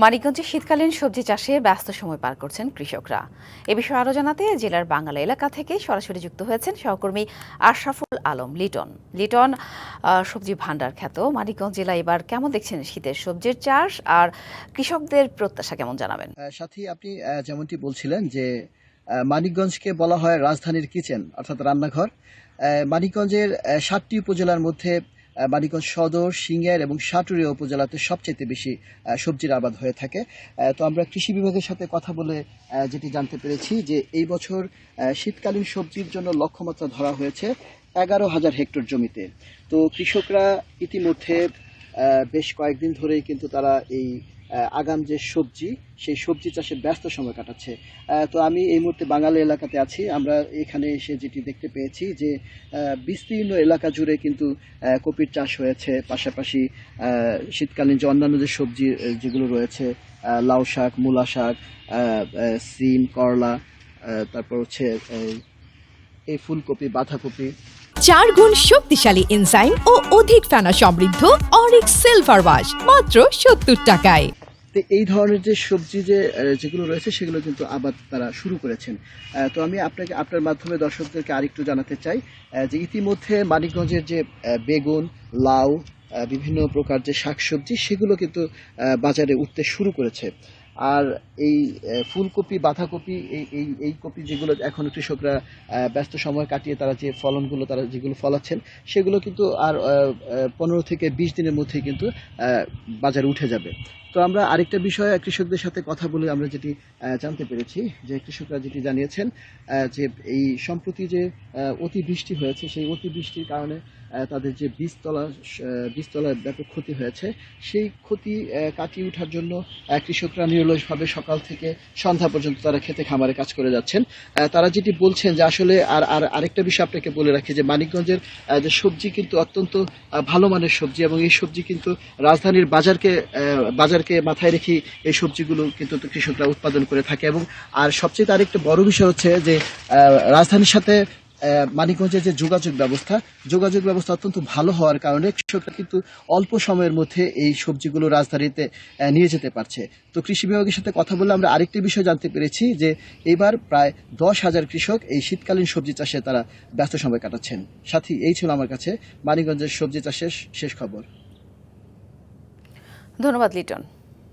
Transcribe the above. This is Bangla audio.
মানিকগঞ্জে শীতকালীন সবজি চাষে ব্যস্ত সময় পার করছেন কৃষকরা। এ বিষয়ে আরও জানাতে জেলার বাঙ্গালা এলাকা থেকে সরাসরি যুক্ত হয়েছেন সহকর্মী আশরাফুল আলম লিটন। লিটন, সবজি ভান্ডার খ্যাত মানিকগঞ্জ জেলা এবার কেমন দেখছেন শীতের সবজির চাষ আর কৃষকদের প্রত্যাশা কেমন জানাবেন? সাথী, আপনি যেমনটি বলছিলেন যে মানিকগঞ্জকে বলা হয় রাজধানীর কিচেন অর্থাৎ রান্নাঘর। মানিকগঞ্জের ৭টি উপজেলার মধ্যে মানিকগঞ্জ সদর, সিংড়াইর এবং সাটুরিয়া উপজেলাতে সবচেয়ে বেশি সবজির আবাদ হয়ে থাকে। তো আমরা কৃষি বিভাগের সাথে কথা বলে যেটি জানতে পেরেছি যে এই বছর শীতকালীন সবজির জন্য লক্ষ্যমাত্রা ধরা হয়েছে ১১,০০০ হেক্টর জমিতে। তো কৃষকরা ইতিমধ্যে বেশ কয়েকদিন ধরেই কিন্তু তারা এই আগাম যে সবজি সেই সবজি চাষে ব্যস্ত সময় কাটাচ্ছে। তো আমি এই মুহূর্তে বাঙালি এলাকাতে আছি। আমরা এখানে এসে যেটি দেখতে পেয়েছি যে বিস্তীর্ণ এলাকা জুড়ে কিন্তু কপির চাষ হয়েছে, পাশাপাশি শীতকালীন যে অন্যান্য যে সবজি যেগুলো রয়েছে, লাউ শাক, মূলা শাক, সিম, করলা, তারপর হচ্ছে এই ফুলকপি, বাঁধাকপি। 4 গুণ শক্তিশালী এনজাইম ও অধিক ফেনা সমৃদ্ধ অরিক্স সিলভার ওয়াশ মাত্র 70 টাকায়। তো এই ধরনের যে সবজি যেগুলো রয়েছে সেগুলো কিন্তু আবাদ তারা শুরু করেছেন। তো আমি আপনার মাধ্যমে দর্শকদেরকে আরেকটু জানাতে চাই যে ইতিমধ্যে মানিকগঞ্জের যে বেগুন, লাউ, বিভিন্ন প্রকার যে শাকসবজি সেগুলো কিন্তু বাজারে উঠতে শুরু করেছে। আর এই ফুলকপি, বাঁধাকপি, এই কপি যেগুলো এখন কৃষকরা ব্যস্ত সময় কাটিয়ে তারা যে ফলনগুলো তারা যেগুলো ফলাচ্ছেন সেগুলো কিন্তু আর 15 থেকে 20 দিনের মধ্যেই কিন্তু বাজারে উঠে যাবে। তো আমরা আরেকটা বিষয়ে কৃষকদের সাথে কথা বলে আমরা যেটি জানতে পেরেছি যে কৃষকরা যেটি জানিয়েছেন যে এই সম্প্রতি যে অতিবৃষ্টি হয়েছে সেই অতিবৃষ্টির কারণে তাদের যে বীজতলার ব্যাপক ক্ষতি হয়েছে, সেই ক্ষতি কাটিয়ে ওঠার জন্য কৃষকরা নিরলসভাবে সকাল থেকে সন্ধ্যা পর্যন্ত তারা খেতে খামারে কাজ করে যাচ্ছেন। তারা যেটি বলছেন যে আসলে আরেকটা বিষয় আপনাকে বলে রাখি যে মানিকগঞ্জের যে সবজি কিন্তু অত্যন্ত ভালো মানের সবজি, এবং এই সবজি কিন্তু রাজধানীর বাজারকে মাথায় রেখে এই সবজিগুলো কিন্তু কৃষকরা উৎপাদন করে থাকে। এবং আর সবচেয়ে আরেকটা বড় বিষয় হচ্ছে যে রাজধানীর সাথে মানিকগঞ্জের যে যোগাযোগ ব্যবস্থা অত্যন্ত ভালো হওয়ার কারণে কৃষকরা কিন্তু অল্প সময়ের মধ্যে এই সবজিগুলো রাজধানীতে নিয়ে যেতে পারছে। তো কৃষি বিভাগের সাথে কথা বলে আমরা আরেকটি বিষয় জানতে পেরেছি যে এবার প্রায় 10,000 কৃষক এই শীতকালীন সবজি চাষে তারা ব্যস্ত সময় কাটাচ্ছেন। সাথী, এই ছিল আমার কাছে মানিকগঞ্জের সবজি চাষের শেষ খবর। ধন্যবাদ লিটন।